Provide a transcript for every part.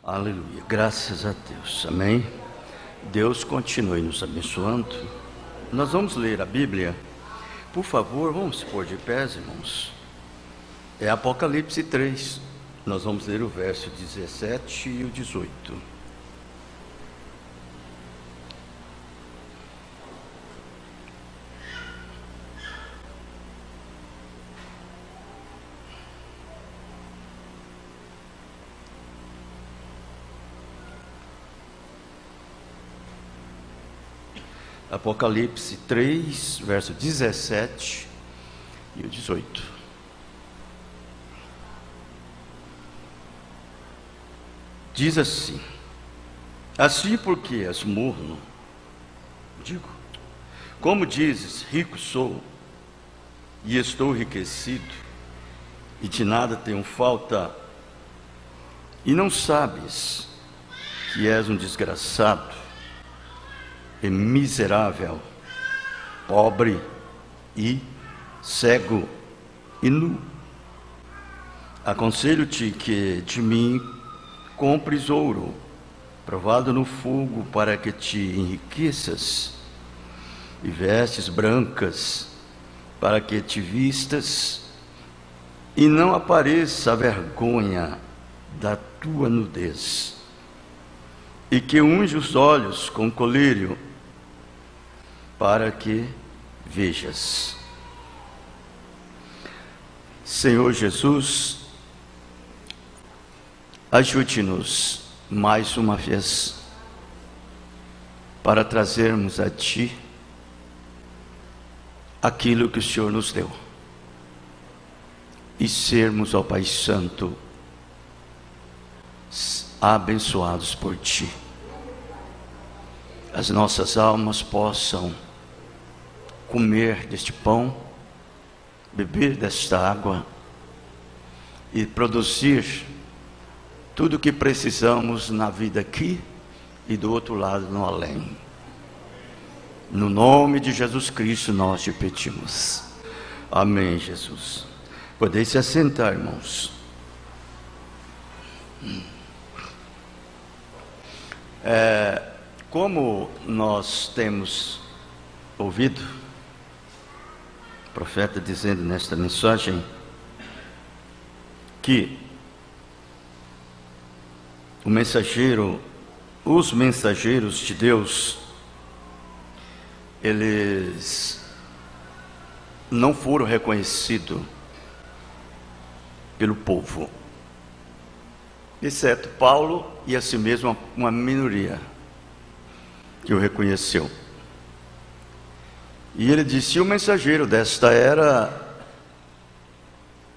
Aleluia, graças a Deus, amém. Deus continue nos abençoando. Nós vamos ler a Bíblia. Por favor, vamos se pôr de pés, irmãos. É Apocalipse 3. Nós vamos ler o verso 17 e o 18. Apocalipse 3, verso 17 e o 18. Diz assim: assim porque és morno, digo, como dizes, rico sou, e estou enriquecido, e de nada tenho falta, e não sabes que és um desgraçado, e miserável, pobre e cego e nu. Aconselho-te que de mim compres ouro, provado no fogo, para que te enriqueças, e vestes brancas, para que te vistas, e não apareça a vergonha da tua nudez, e que unge os olhos com colírio, para que vejas. Senhor Jesus, ajude-nos mais uma vez para trazermos a Ti aquilo que o Senhor nos deu e sermos, ó Pai Santo, abençoados por Ti. As nossas almas possam comer deste pão, beber desta água e produzir tudo o que precisamos na vida aqui e do outro lado no além. No nome de Jesus Cristo nós te pedimos. Amém, Jesus. Podeis se assentar, irmãos. Como nós temos ouvido o profeta dizendo nesta mensagem que os mensageiros de Deus, eles não foram reconhecidos pelo povo, exceto Paulo e assim mesmo uma minoria que o reconheceu. E ele disse: o mensageiro desta era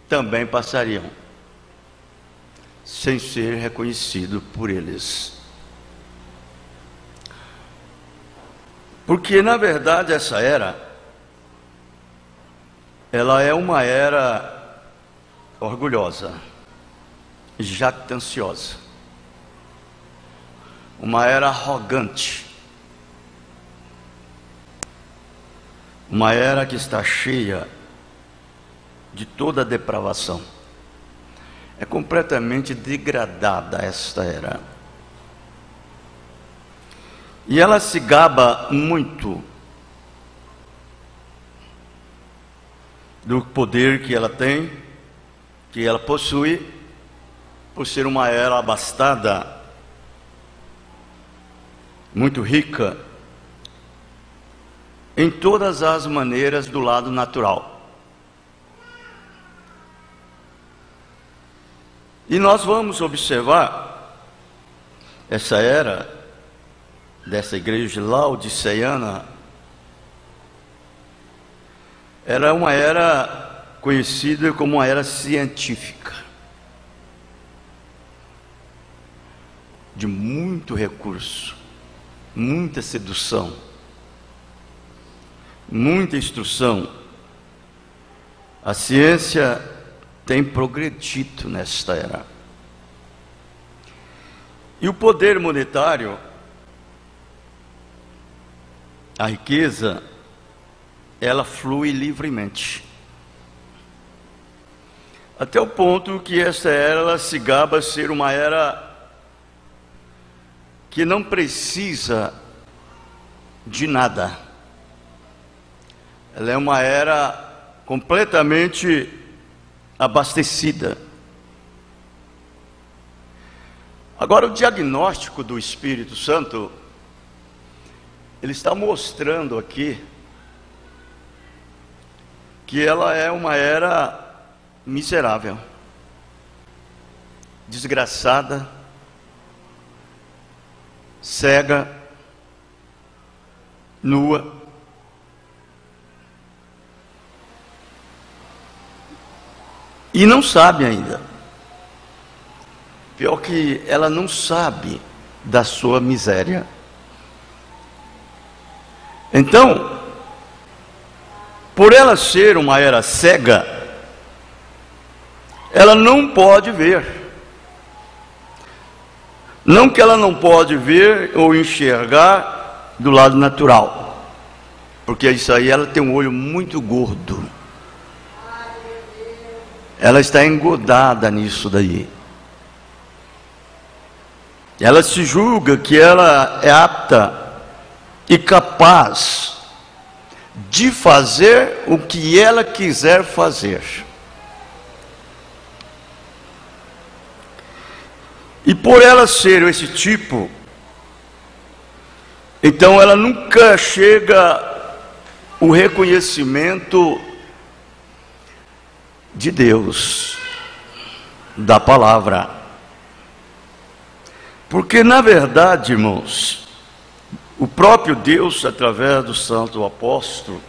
também passariam sem ser reconhecido por eles. Porque na verdade essa era, ela é uma era orgulhosa, jactanciosa, uma era arrogante, uma era que está cheia de toda a depravação. É completamente degradada esta era. E ela se gaba muito do poder que ela tem, que ela possui, por ser uma era abastada, muito rica, em todas as maneiras do lado natural. E nós vamos observar essa era dessa igreja laodiceana. Era uma era conhecida como uma era científica, de muito recurso, muita sedução, muita instrução. A ciência tem progredido nesta era. E o poder monetário, a riqueza, ela flui livremente. Até o ponto que essa era se gaba ser uma era que não precisa de nada. Ela é uma era completamente abastecida. Agora, o diagnóstico do Espírito Santo, ele está mostrando aqui que ela é uma era miserável, desgraçada, cega, nua. E não sabe ainda. Pior que ela não sabe da sua miséria. Então, por ela ser uma era cega, ela não pode ver. Não que ela não pode ver ou enxergar do lado natural, porque isso aí ela tem um olho muito gordo. Ela está engodada nisso daí. Ela se julga que ela é apta e capaz de fazer o que ela quiser fazer. E por ela ser esse tipo, então ela nunca chega o reconhecimento de Deus, da palavra. Porque na verdade, irmãos, o próprio Deus, através do santo apóstolo,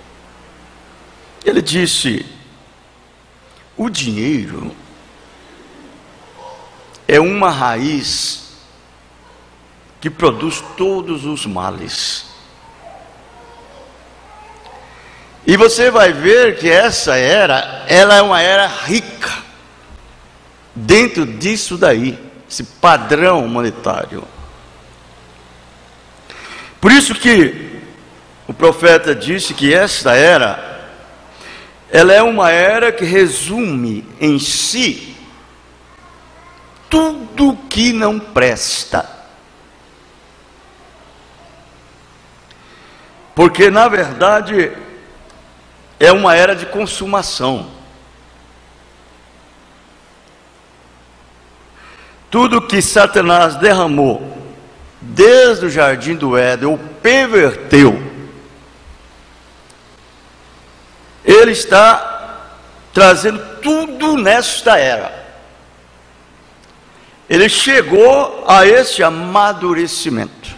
ele disse: o dinheiro é uma raiz que produz todos os males. E você vai ver que essa era, ela é uma era rica, dentro disso daí, esse padrão monetário. Por isso que o profeta disse que esta era, ela é uma era que resume em si tudo que não presta. Porque na verdade é uma era de consumação. Tudo que Satanás derramou desde o jardim do Éden, o perverteu, ele está trazendo tudo nesta era. Ele chegou a esse amadurecimento.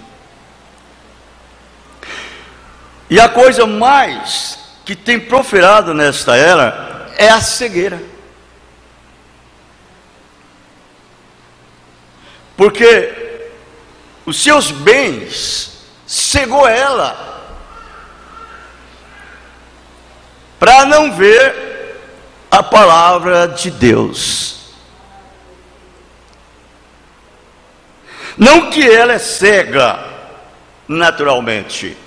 E a coisa mais que tem prosperado nesta era é a cegueira. Porque os seus bens cegou ela para não ver a palavra de Deus. Não que ela é cega naturalmente,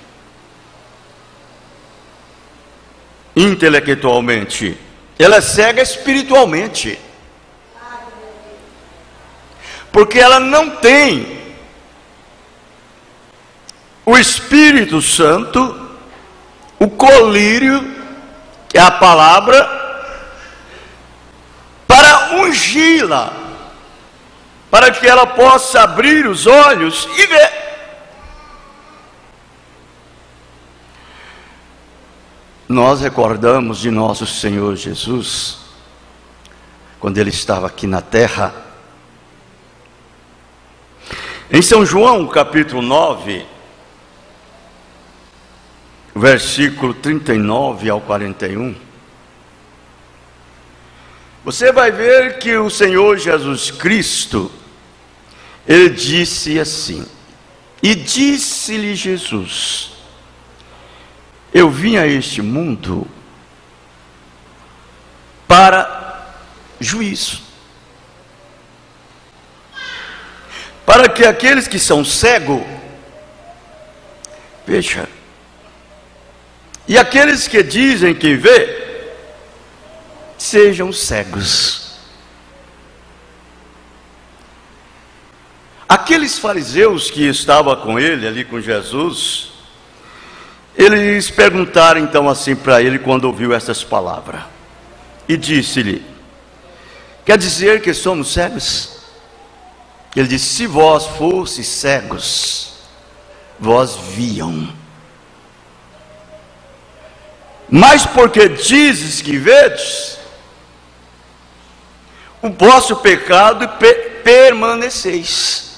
intelectualmente, ela é cega espiritualmente, porque ela não tem o Espírito Santo, o colírio, que é a palavra, para ungí-la, para que ela possa abrir os olhos e ver. Nós recordamos de nosso Senhor Jesus, quando Ele estava aqui na terra. Em São João, capítulo 9, versículo 39 ao 41, você vai ver que o Senhor Jesus Cristo, Ele disse assim: e disse-lhe Jesus: eu vim a este mundo para juízo, para que aqueles que são cegos vejam, e aqueles que dizem que vê sejam cegos. aqueles fariseus que estavam com ele, ali com Jesus, eles perguntaram então assim para ele quando ouviu essas palavras. E disse-lhe: quer dizer que somos cegos? Ele disse: se vós fosseis cegos, vós viam. Mas porque dizes que vedes, o vosso pecado permaneceis.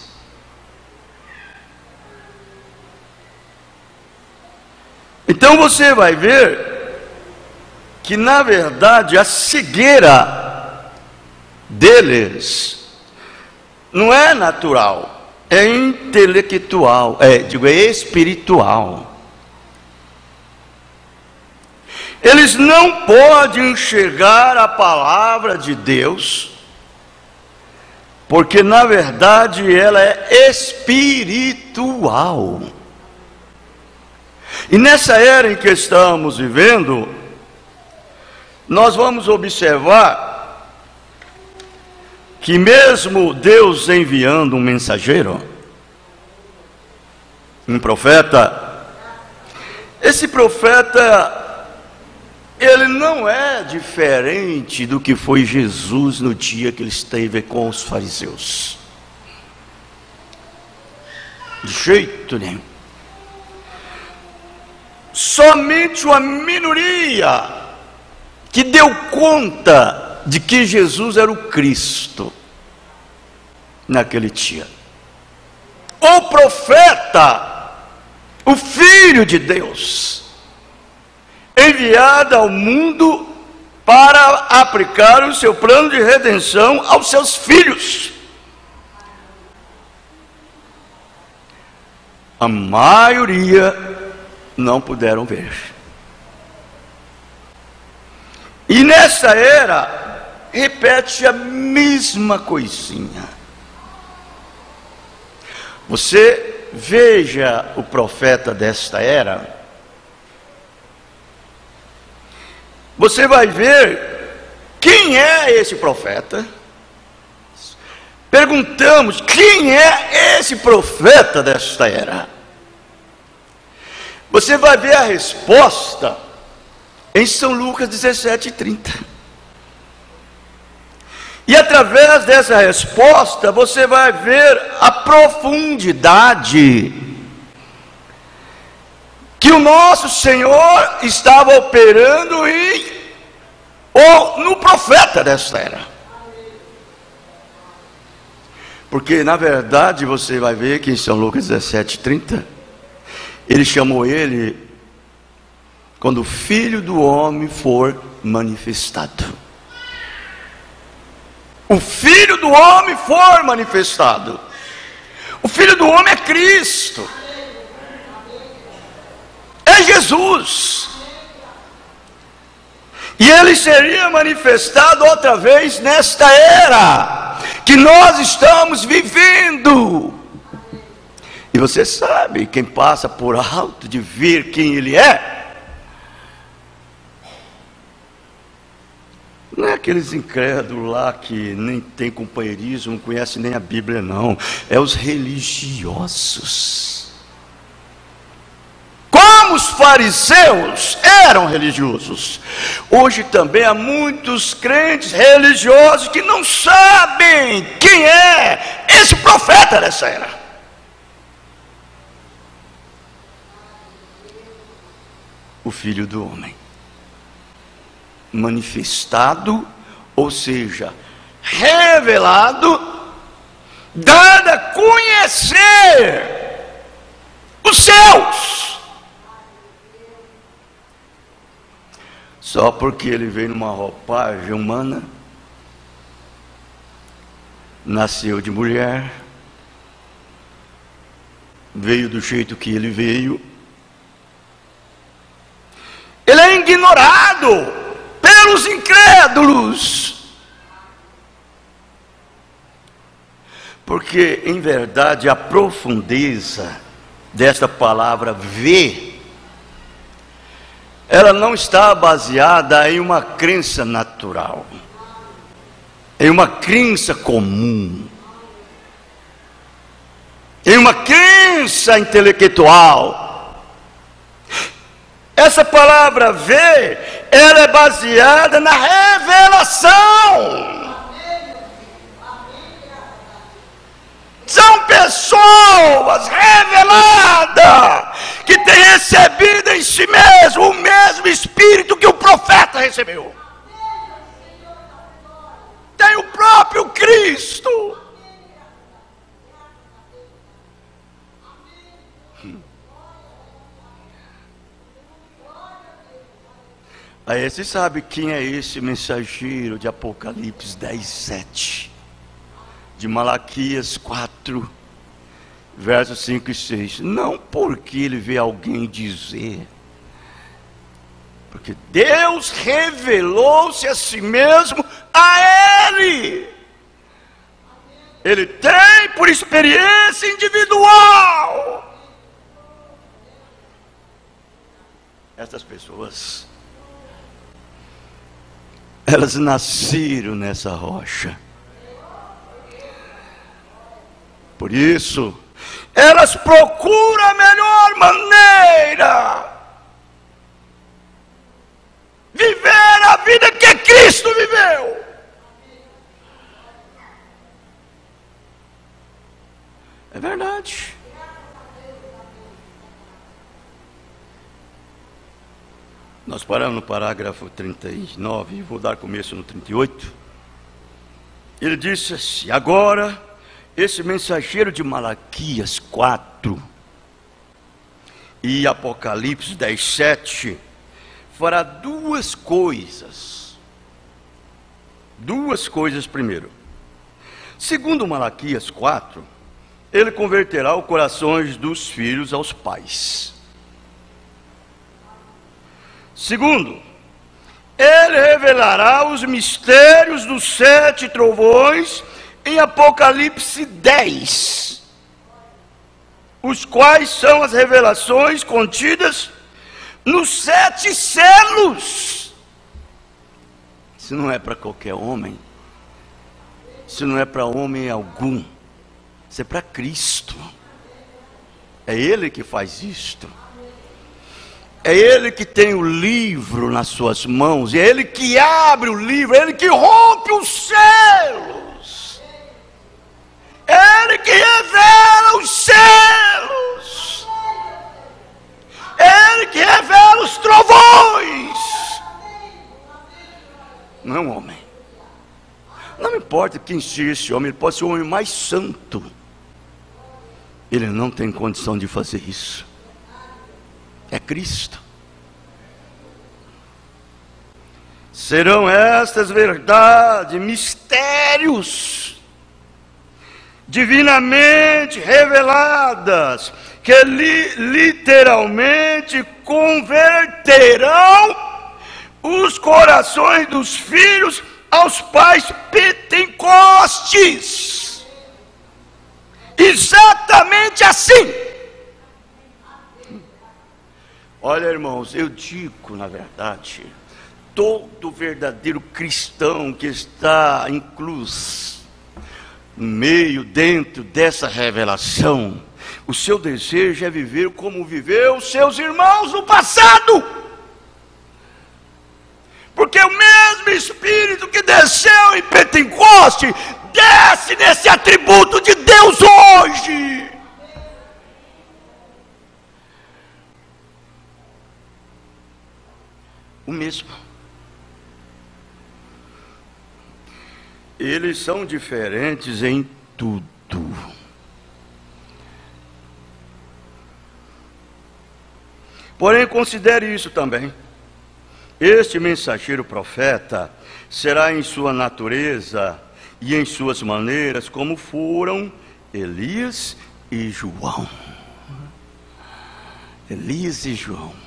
Então você vai ver que na verdade a cegueira deles não é natural, é intelectual, é espiritual. Eles não podem enxergar a palavra de Deus, porque na verdade ela é espiritual. E nessa era em que estamos vivendo, nós vamos observar que mesmo Deus enviando um mensageiro, um profeta, esse profeta, ele não é diferente do que foi Jesus no dia que ele esteve com os fariseus. De jeito nenhum. Somente uma minoria que deu conta de que Jesus era o Cristo naquele dia. O profeta, o Filho de Deus, enviado ao mundo para aplicar o seu plano de redenção aos seus filhos. A maioria não puderam ver. E nessa era repete a mesma coisinha. Você veja o profeta desta era, você vai ver quem é esse profeta. Perguntamos: quem é esse profeta desta era? Você vai ver a resposta em São Lucas 17:30. E através dessa resposta você vai ver a profundidade que o nosso Senhor estava operando no profeta desta era. Porque na verdade você vai ver que em São Lucas 17:30 ele chamou ele quando o Filho do Homem for manifestado. O Filho do Homem for manifestado. O Filho do Homem é Cristo. É Jesus. E ele seria manifestado outra vez nesta era que nós estamos vivendo. E você sabe, quem passa por alto de ver quem ele é, não é aqueles incrédulos lá que nem tem companheirismo, não conhecem nem a Bíblia, não. É os religiosos. Como os fariseus eram religiosos, hoje também há muitos crentes religiosos que não sabem quem é esse profeta dessa era. O Filho do Homem manifestado, ou seja, revelado, dado a conhecer os céus. Só porque ele veio numa roupagem humana, nasceu de mulher, veio do jeito que ele veio, ele é ignorado pelos incrédulos, porque em verdade a profundeza desta palavra ver, ela não está baseada em uma crença natural, em uma crença comum. uma crença intelectual. Essa palavra ver, ela é baseada na revelação. São pessoas reveladas, que têm recebido em si mesmo o mesmo Espírito que o profeta recebeu. Tem o próprio Cristo. Aí você sabe quem é esse mensageiro de Apocalipse 10:7, de Malaquias 4, versos 5 e 6. Não porque ele vê alguém dizer, porque Deus revelou-se a si mesmo a ele. Ele tem por experiência individual. Essas pessoas, elas nasceram nessa rocha. Por isso, elas procuram a melhor maneira viver a vida que Cristo viveu. É verdade. Nós paramos no parágrafo 39, vou dar começo no 38. Ele disse assim: agora, esse mensageiro de Malaquias 4 e Apocalipse 10:7 fará duas coisas. Duas coisas primeiro. Segundo Malaquias 4, ele converterá os corações dos filhos aos pais. Segundo, ele revelará os mistérios dos 7 trovões em Apocalipse 10, os quais são as revelações contidas nos 7 selos. Isso não é para qualquer homem, isso não é para homem algum, isso é para Cristo. É Ele que faz isto. É Ele que tem o livro nas suas mãos, é Ele que abre o livro, é Ele que rompe os selos, é Ele que revela os selos, é Ele que revela os trovões. Não é um homem. Não importa quem seja esse homem, ele pode ser o homem mais santo, ele não tem condição de fazer isso. É Cristo. Serão estas verdades, mistérios divinamente reveladas, que literalmente converterão os corações dos filhos aos pais pentecostes. Exatamente assim. Olha, irmãos, eu digo, na verdade, todo verdadeiro cristão que está incluso no meio, dentro dessa revelação, o seu desejo é viver como viveu seus irmãos no passado. Porque o mesmo Espírito que desceu em Pentecoste, desce nesse atributo de Deus hoje. O mesmo. Eles são diferentes em tudo. Porém, considere isso também. Este mensageiro profeta será em sua natureza e em suas maneiras como foram Elias e João. Elias e João.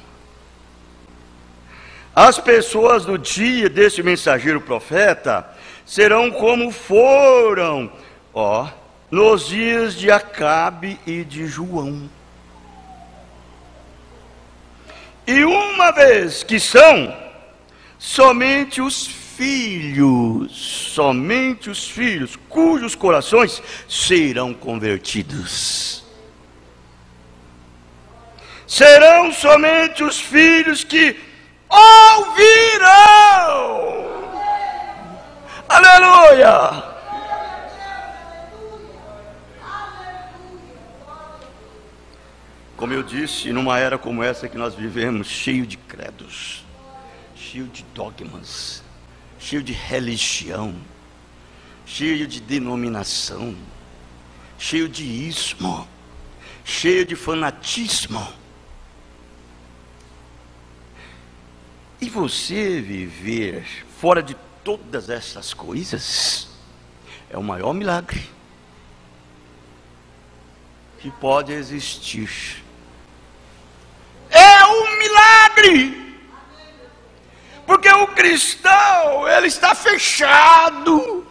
As pessoas do dia desse mensageiro profeta serão como foram, nos dias de Acabe e de João. E uma vez que são somente os filhos, cujos corações serão convertidos. serão somente os filhos que ouvirão. Aleluia! Como eu disse, numa era como essa que nós vivemos, cheio de credos, cheio de dogmas, cheio de religião, cheio de denominação, cheio de ismo, cheio de fanatismo. E você viver fora de todas essas coisas é o maior milagre que pode existir. É um milagre, porque o cristão, ele está fechado.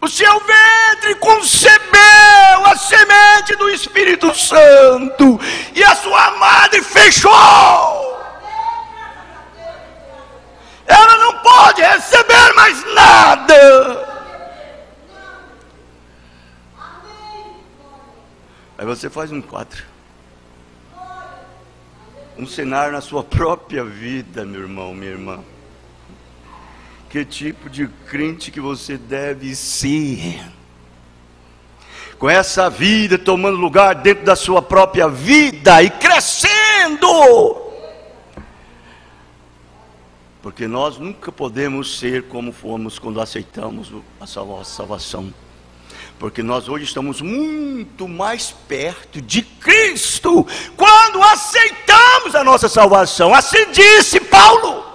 O seu ventre concebeu a semente do Espírito Santo, e a sua madre fechou. Ela não pode receber mais nada. Aí você faz um quadro, um cenário na sua própria vida, meu irmão, minha irmã. Que tipo de crente que você deve ser? Com essa vida tomando lugar dentro da sua própria vida e crescendo. Porque nós nunca podemos ser como fomos quando aceitamos a salvação. Porque nós hoje estamos muito mais perto de Cristo quando aceitamos a nossa salvação. Assim disse Paulo.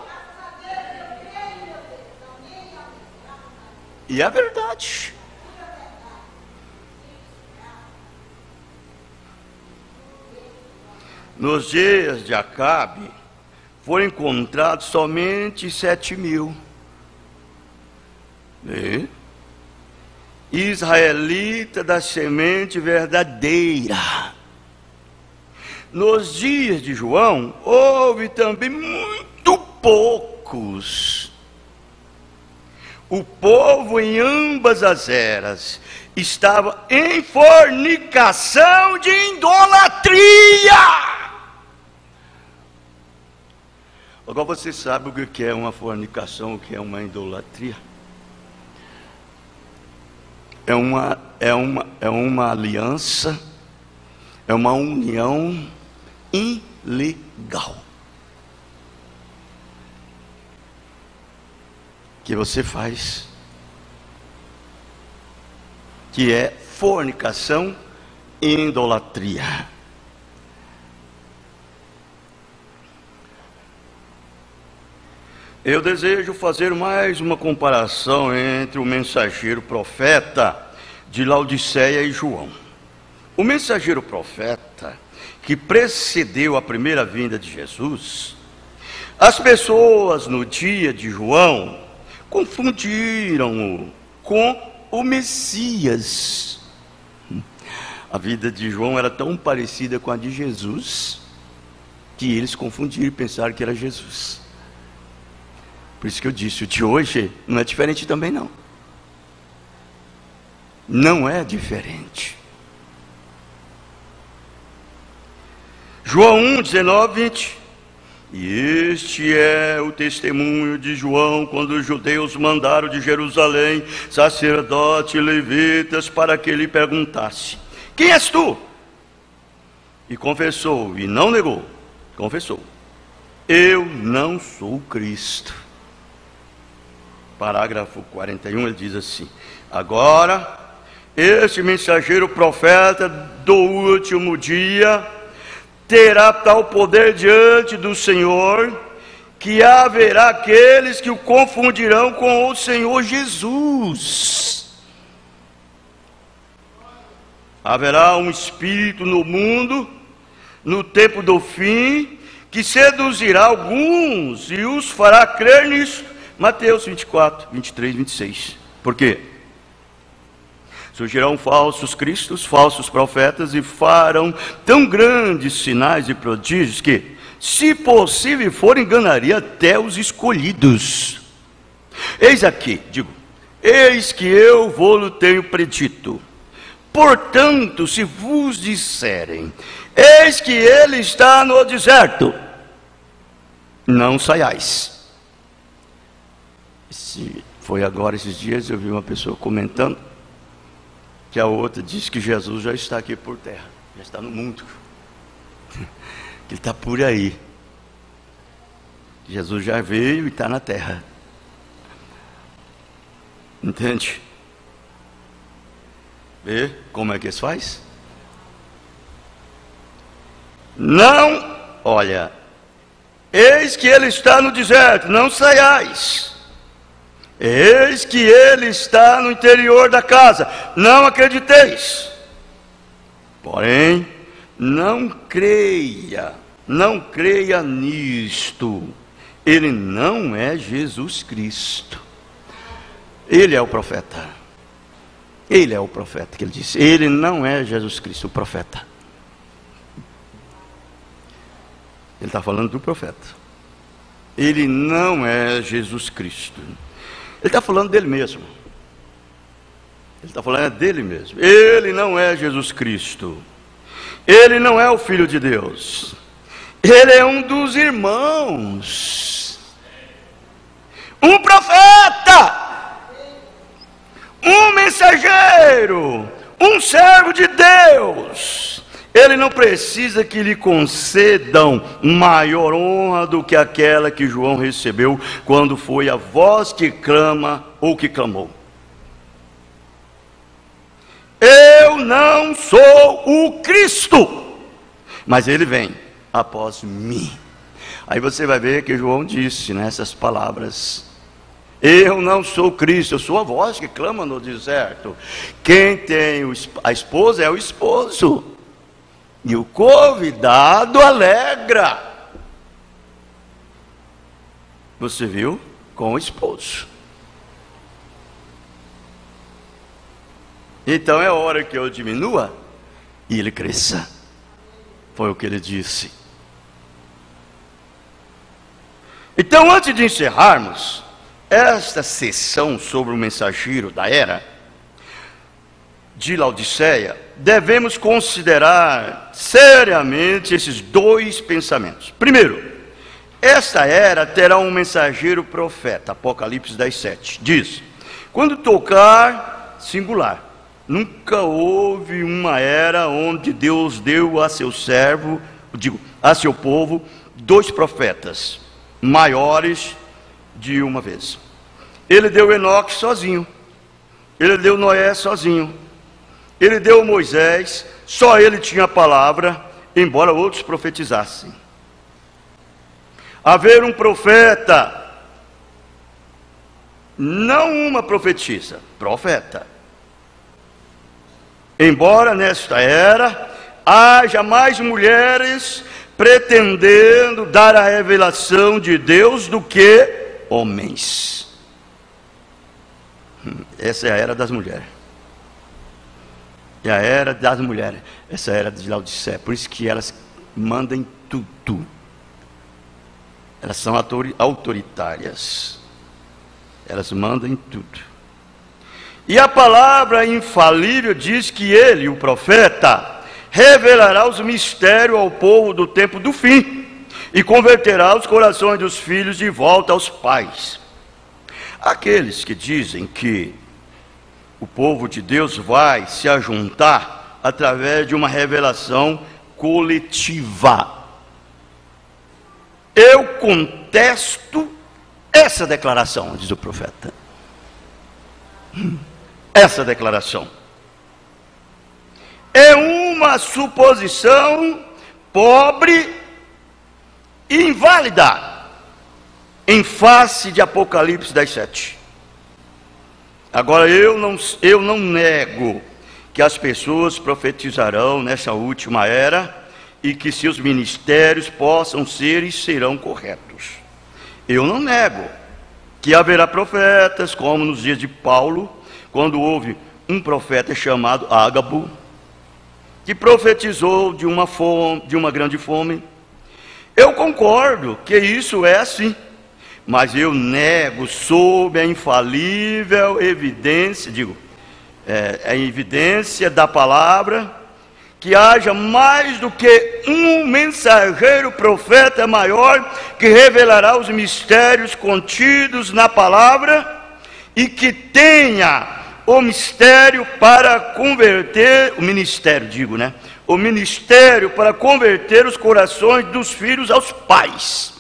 E é verdade. Nos dias de Acabe, foram encontrados somente 7.000. Israelita da semente verdadeira. Nos dias de João, houve também muito poucos. O povo em ambas as eras estava em fornicação de idolatria. Agora você sabe o que é uma fornicação, o que é uma idolatria? É uma aliança, é uma união ilegal que você faz, que é fornicação e idolatria. Eu desejo fazer mais uma comparação entre o mensageiro profeta de Laodiceia e João. O mensageiro profeta, que precedeu a primeira vinda de Jesus, as pessoas no dia de João confundiram-o com o Messias. A vida de João era tão parecida com a de Jesus, que eles confundiram e pensaram que era Jesus. Por isso que eu disse, o de hoje não é diferente também não. Não é diferente. João 1, 19, 20. E este é o testemunho de João, quando os judeus mandaram de Jerusalém sacerdotes e levitas para que lhe perguntasse: quem és tu? E confessou, e não negou, confessou: eu não sou Cristo. Parágrafo 41, ele diz assim: agora, este mensageiro profeta do último dia terá tal poder diante do Senhor, que haverá aqueles que o confundirão com o Senhor Jesus. Haverá um espírito no mundo, no tempo do fim, que seduzirá alguns e os fará crer nisso. Mateus 24, 23, 26. Por quê? Surgirão falsos cristos, falsos profetas, e farão tão grandes sinais e prodígios que, se possível for, enganaria até os escolhidos. Eis aqui, eis que eu vou-lo tenho predito. Portanto, se vos disserem, eis que ele está no deserto, não saiais. Foi agora esses dias, eu vi uma pessoa comentando, que a outra disse que Jesus já está aqui por terra, já está no mundo, que ele está por aí. Jesus já veio e está na terra. Entende? Vê como é que isso faz? Não, olha, eis que ele está no deserto, não saiais. Eis que ele está no interior da casa, não acrediteis. Porém, não creia nisto. Ele não é Jesus Cristo. Ele é o profeta. Ele é o profeta que ele disse. Ele não é Jesus Cristo, o profeta. Ele está falando do profeta. Ele não é Jesus Cristo. Ele está falando dele mesmo. Ele está falando dele mesmo. Ele não é Jesus Cristo. Ele não é o Filho de Deus. Ele é um dos irmãos. Um profeta. Um mensageiro. Um servo de Deus. Ele não precisa que lhe concedam maior honra do que aquela que João recebeu quando foi a voz que clama ou que clamou. Eu não sou o Cristo, mas ele vem após mim. Aí você vai ver que João disse nessas palavras: eu não sou Cristo, eu sou a voz que clama no deserto. Quem tem a esposa é o esposo. E o convidado alegra. Você viu? Com o esposo. Então é hora que eu diminua e ele cresça. Foi o que ele disse. Então, antes de encerrarmos esta sessão sobre o mensageiro da era de Laodiceia, devemos considerar seriamente esses dois pensamentos. Primeiro, esta era terá um mensageiro profeta. Apocalipse 10:7 diz: quando tocar, singular. Nunca houve uma era onde Deus deu a seu servo, a seu povo, dois profetas maiores de uma vez. Ele deu Enoque sozinho. Ele deu Noé sozinho. Ele deu Moisés, só ele tinha a palavra, embora outros profetizassem. Haver um profeta, não uma profetisa, profeta. Embora nesta era haja mais mulheres pretendendo dar a revelação de Deus do que homens. Essa é a era das mulheres. É a era das mulheres. Essa era de Laodiceia. Por isso que elas mandam em tudo. Elas são autoritárias. Elas mandam em tudo. E a palavra infalível diz que ele, o profeta, revelará os mistérios ao povo do tempo do fim e converterá os corações dos filhos de volta aos pais. Aqueles que dizem que o povo de Deus vai se ajuntar através de uma revelação coletiva. Eu contesto essa declaração, diz o profeta. Essa declaração é uma suposição pobre e inválida em face de Apocalipse 10:7. Agora eu não nego que as pessoas profetizarão nessa última era e que seus ministérios possam ser e serão corretos. Eu não nego que haverá profetas, como nos dias de Paulo, quando houve um profeta chamado Ágabo, que profetizou de uma grande fome. Eu concordo que isso é assim, mas eu nego sob a infalível evidência, é evidência da palavra, que haja mais do que um mensageiro profeta maior, que revelará os mistérios contidos na palavra, e que tenha o mistério para converter, o ministério para converter os corações dos filhos aos pais.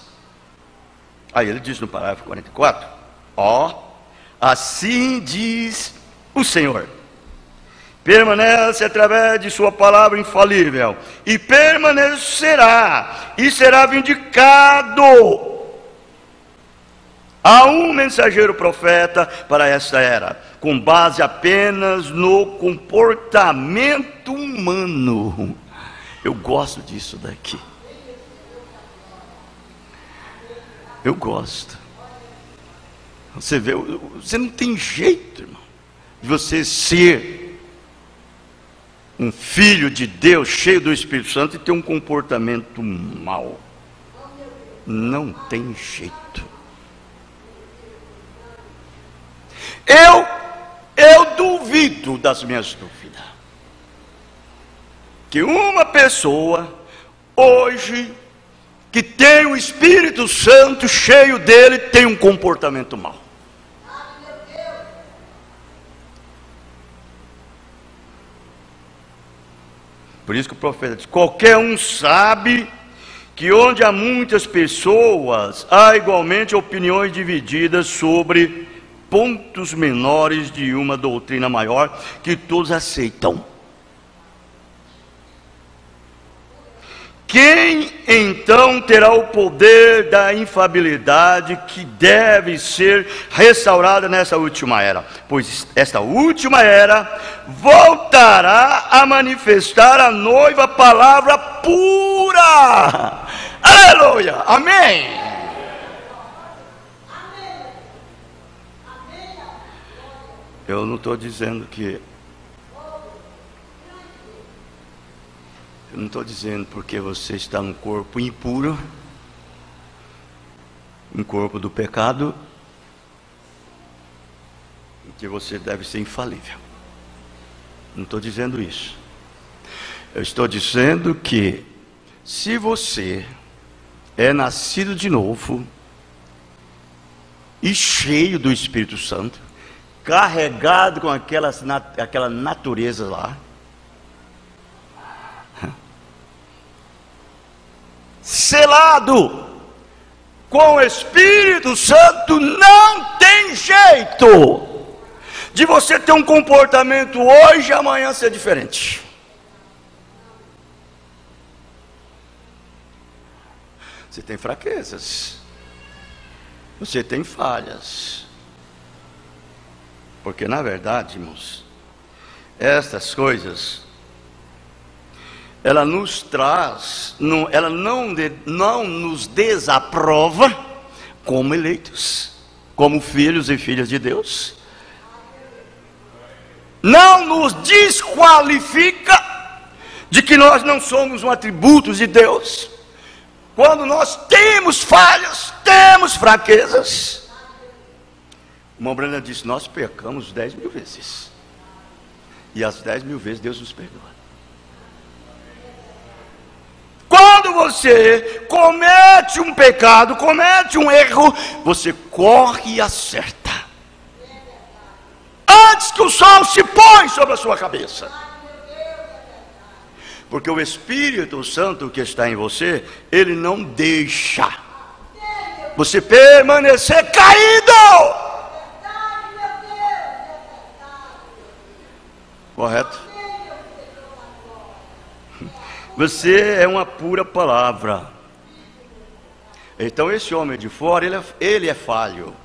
Aí ele diz no parágrafo 44, assim diz o Senhor, permanece através de sua palavra infalível, e permanecerá, e será vindicado a um mensageiro profeta para esta era, com base apenas no comportamento humano. Eu gosto disso daqui. Eu gosto. Você vê, você não tem jeito, irmão, de você ser um filho de Deus, cheio do Espírito Santo, e ter um comportamento mau. Não tem jeito. Eu duvido das minhas dúvidas que uma pessoa hoje que tem o Espírito Santo cheio dele tem um comportamento mau. Por isso que o profeta diz: qualquer um sabe que onde há muitas pessoas, há igualmente opiniões divididas sobre pontos menores de uma doutrina maior, que todos aceitam. Quem então terá o poder da infalibilidade que deve ser restaurada nessa última era? Pois esta última era voltará a manifestar a noiva palavra pura. Aleluia, amém. Eu não estou dizendo que... Eu não estou dizendo porque você está num corpo impuro, um corpo do pecado, que você deve ser infalível. Não estou dizendo isso. Eu estou dizendo que se você é nascido de novo e cheio do Espírito Santo, carregado com aquela natureza lá, selado com o Espírito Santo, não tem jeito de você ter um comportamento hoje e amanhã ser diferente. Você tem fraquezas, você tem falhas, porque na verdade, irmãos, estas coisas, ela nos traz, ela não nos desaprova como eleitos, como filhos e filhas de Deus, não nos desqualifica de que nós não somos um atributo de Deus, quando nós temos falhas, temos fraquezas. O irmão Brandon disse: nós pecamos 10.000 vezes, e as 10.000 vezes Deus nos perdoa. Quando você comete um pecado, comete um erro, você corre e acerta, antes que o sol se põe sobre a sua cabeça. Porque o Espírito Santo que está em você, ele não deixa você permanecer caído. Correto? Você é uma pura palavra. Então esse homem de fora, ele é falho.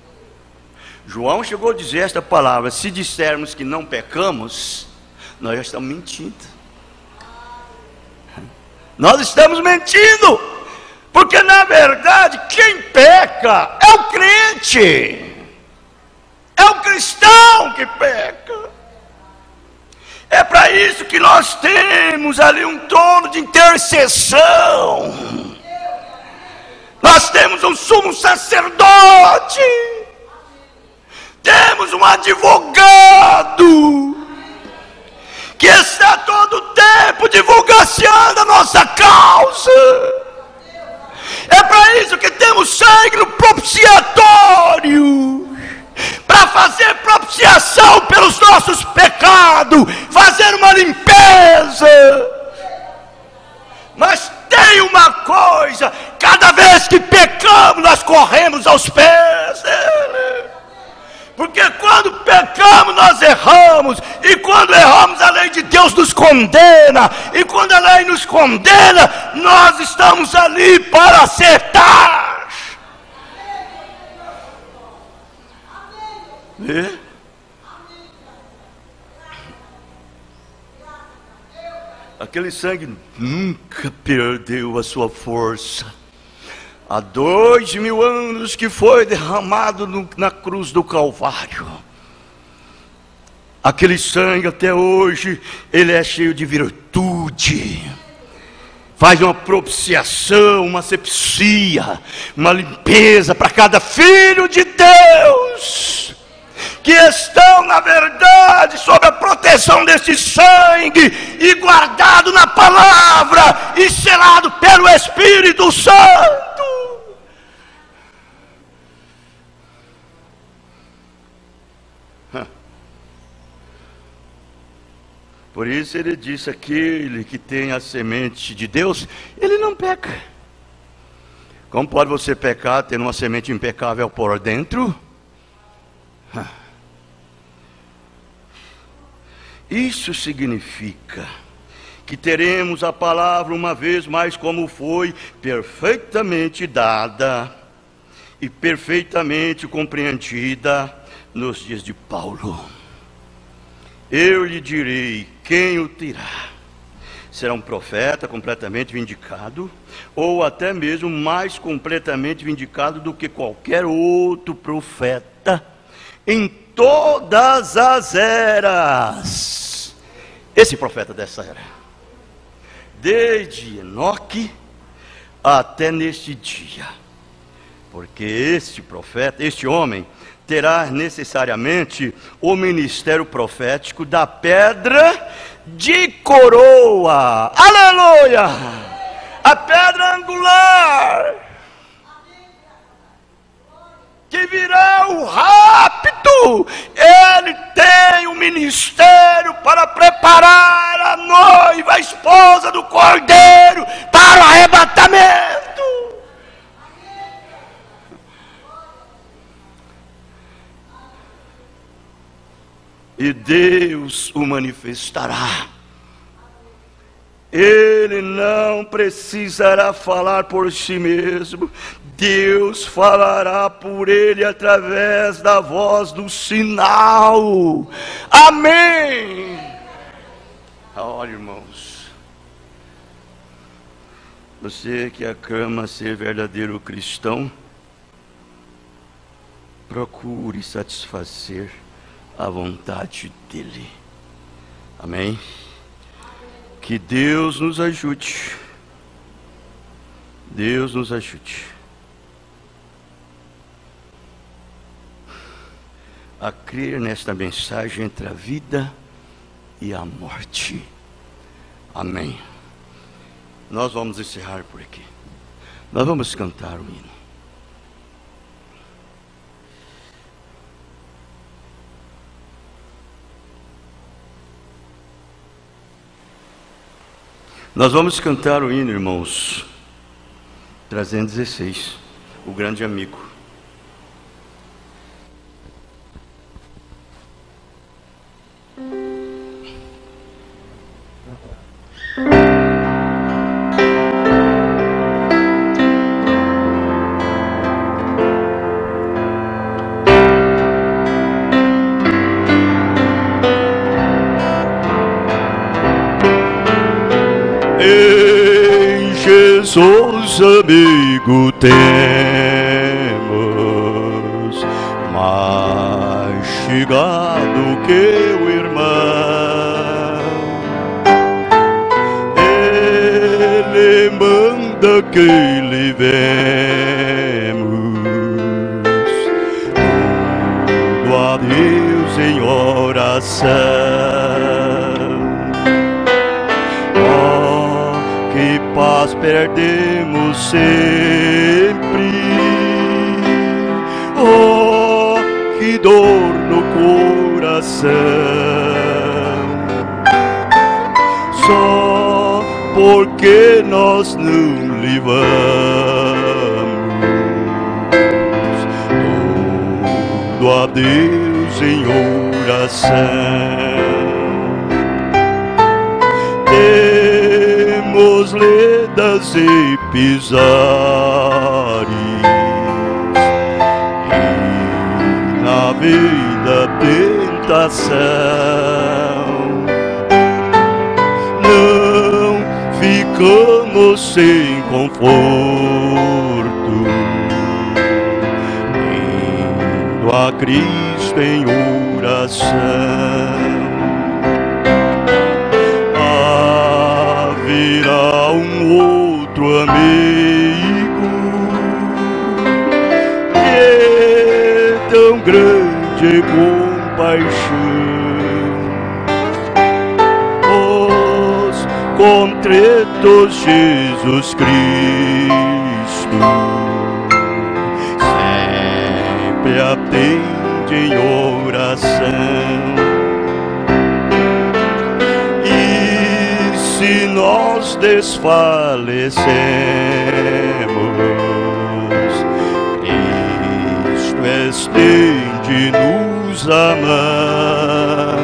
João chegou a dizer esta palavra: se dissermos que não pecamos, nós já estamos mentindo. Nós estamos mentindo, porque na verdade quem peca é o crente, é o cristão que peca. É para isso que nós temos ali um trono de intercessão, nós temos um sumo sacerdote, temos um advogado nossa causa. É para isso que temos sangue no propiciatório, para fazer propiciação pelos nossos pecados, fazer uma limpeza. Mas tem uma coisa: cada vez que pecamos, nós corremos aos pés dele. Porque quando pecamos, nós erramos. E quando erramos, a lei de Deus nos condena. E quando a lei nos condena, nós estamos ali para acertar. E? Aquele sangue nunca perdeu a sua força. Há 2000 anos que foi derramado na cruz do Calvário. Aquele sangue até hoje, ele é cheio de virtude. Faz uma propiciação, uma asepsia, uma limpeza para cada filho de Deus, que estão na verdade sob a proteção desse sangue, e guardado na palavra, e selado pelo Espírito Santo. Por isso ele disse: aquele que tem a semente de Deus, ele não peca. Como pode você pecar tendo uma semente impecável por dentro? Isso significa que teremos a palavra uma vez mais como foi perfeitamente dada e perfeitamente compreendida nos dias de Paulo. Eu lhe direi quem o terá. Será um profeta completamente vindicado, ou até mesmo mais completamente vindicado do que qualquer outro profeta em todas as eras. Esse profeta dessa era, desde Enoque até neste dia, porque este profeta, este homem, terá necessariamente o ministério profético da pedra de coroa. Aleluia! A pedra angular, que virá o rapto. Ele tem um ministério para preparar a noiva, a esposa do Cordeiro, para o arrebatamento. E Deus o manifestará. Ele não precisará falar por si mesmo. Deus falará por ele através da voz do sinal. Amém. Olha, irmãos, você que aclama ser verdadeiro cristão, procure satisfazer a vontade dele. Amém? Que Deus nos ajude. Deus nos ajude a crer nesta mensagem entre a vida e a morte. Amém. Nós vamos encerrar por aqui. Nós vamos cantar o hino. Nós vamos cantar o hino, irmãos, 316, o grande amigo. Jesus, amigo, temos mais chegado que o irmão. Ele manda que levemos tudo a Deus em oração. Oh, que paz perdemos sempre. Oh, que dor no coração, só porque nós não levamos tudo a Deus em oração. Temos ledas e pisares, e na vida tentação, não ficamos sem conforto, indo a Cristo em oração. Haverá um outro amigo que tão grande compaixão, os contretos Jesus Cristo sempre atende em oração. Se nós desfalecemos, Cristo estende-nos a mão,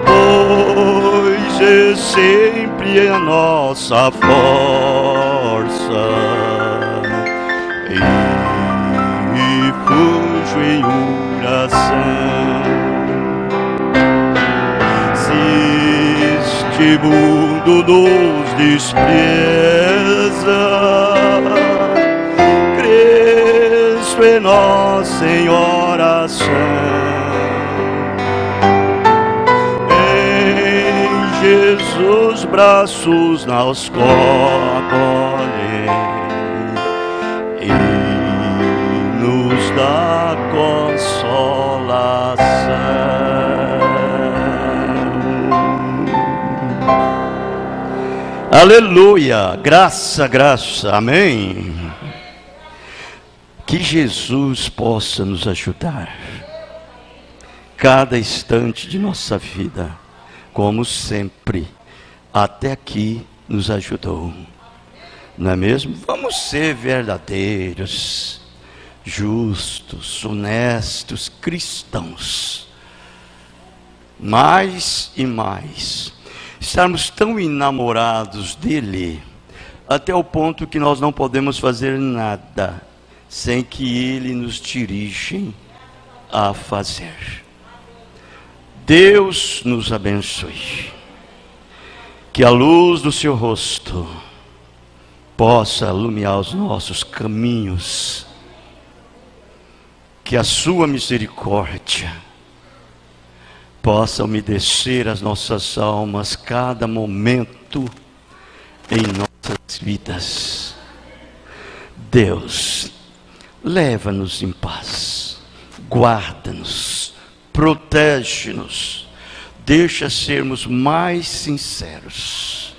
pois é sempre a nossa força e fujo em oração. Este mundo nos despreza, Cristo é nosso em oração. Em Jesus braços nos acolhe e nos dá consolação. Aleluia, graça, graça, amém. Que Jesus possa nos ajudar cada instante de nossa vida, como sempre, até aqui nos ajudou, não é mesmo? Vamos ser verdadeiros, justos, honestos, cristãos, mais e mais. Estarmos tão enamorados dele, até o ponto que nós não podemos fazer nada sem que ele nos dirija a fazer. Deus nos abençoe. Que a luz do seu rosto possa iluminar os nossos caminhos. Que a sua misericórdia possa umedecer as nossas almas cada momento em nossas vidas. Deus, leva-nos em paz, guarda-nos, protege-nos, deixa sermos mais sinceros,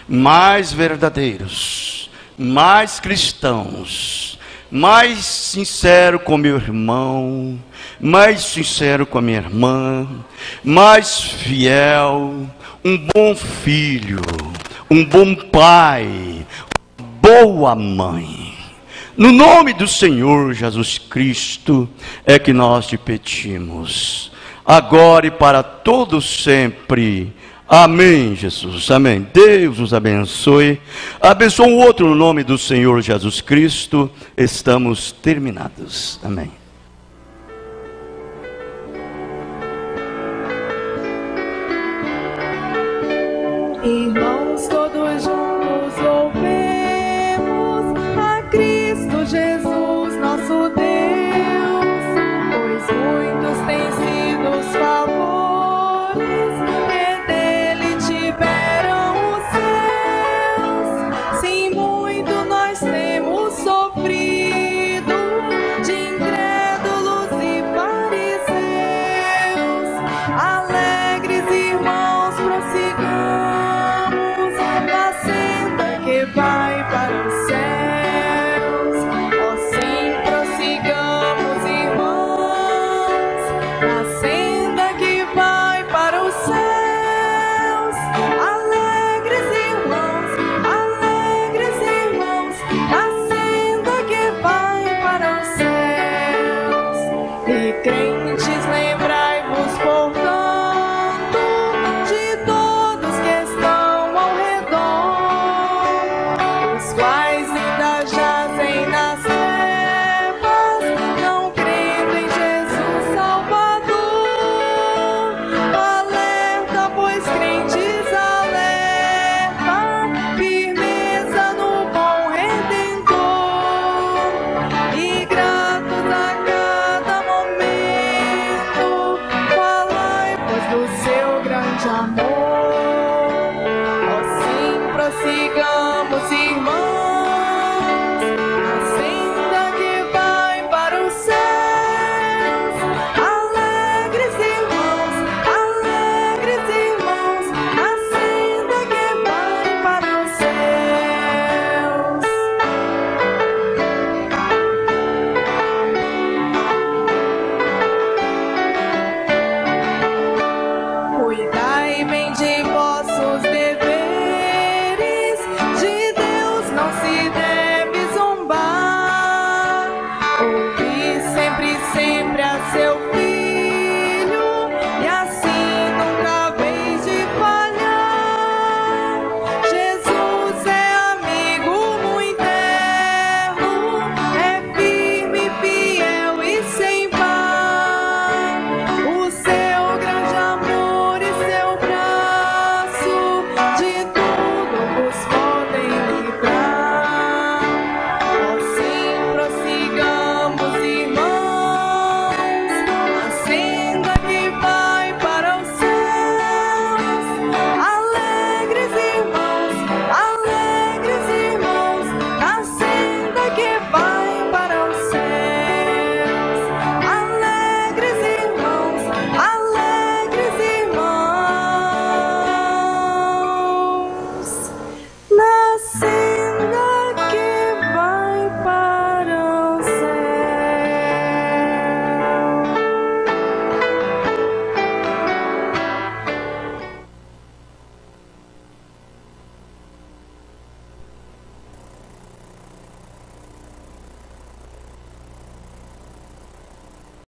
mais verdadeiros, mais cristãos, mais sincero com meu irmão, mais sincero com a minha irmã, mais fiel, um bom filho, um bom pai, boa mãe. No nome do Senhor Jesus Cristo é que nós te pedimos, agora e para todos sempre. Amém, Jesus, amém. Deus os abençoe. Abençoe o outro no nome do Senhor Jesus Cristo. Estamos terminados. Amém. Irmãos, todos juntos louvemos a Cristo Jesus, nosso Deus, pois muitos têm sido os favores que dele tiveram os céus. Sim, muito nós temos sofrido de incrédulos e fariseus. Alegres irmãos, prossigamos na do seu grande amor.